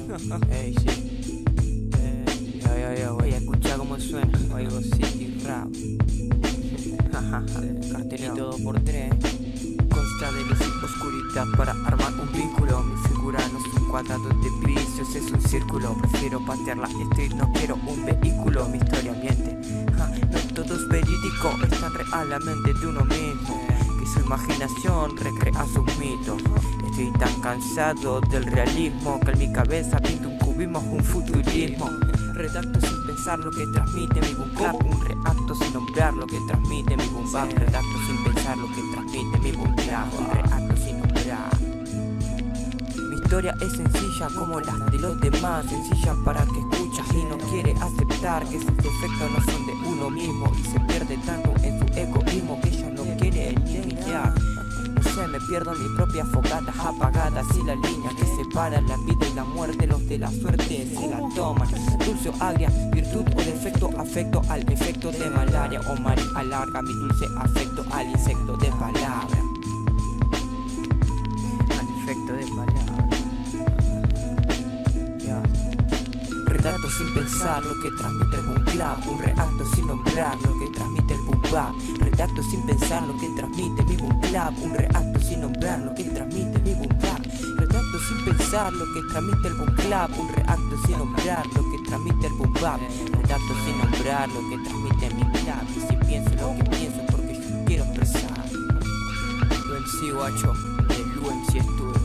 Ey, sí. Oye, escucha cómo suena. Oigo City Rap. Cartelito 2x3. Consta de luz y oscuridad para armar un vínculo. Mi figura no es un cuadrado de vicios, es un círculo. Prefiero patearla y no quiero un vehículo. Mi historia miente. No todo es verídico, es tan real la mente de uno mismo que su imaginación recrea sus mitos. Estoy tan cansado del realismo que en mi cabeza pinto un cubismo, un futurismo. Redacto sin pensar lo que transmite mi boom clap, un reacto sin nombrar lo que transmite mi boom bap. Redacto sin pensar lo que transmite mi boom clap, un reacto sin nombrar. Mi historia es sencilla como las de los demás, sencilla para que escuchas y no quiere aceptar que sus defectos no son de uno mismo y se pierde tanto en su egoísmo que ella no quiere lidiar. No sé, me pierdo en mis propias fogatas apagadas y la línea que separa la vida y la muerte, los de la suerte se la toman. Dulce o agria, virtud o defecto, afecto al efecto de malaria o Mari alarga mi dulce afecto al insecto de palabra. Al efecto de palabra. Redacto sin pensar lo que transmite el boom clap, un reacto sin nombrar lo que transmite el boom bap. Redacto sin pensar lo que transmite mi boom clap, un reacto sin nombrar lo que transmite mi boom bap. Redacto sin pensar lo que transmite el boom clap, un reacto sin nombrar lo que transmite el boom bap. Redacto sin nombrar lo que transmite mi clap, y si pienso lo que pienso porque yo quiero expresar. UMC guacho, del UMC Studio.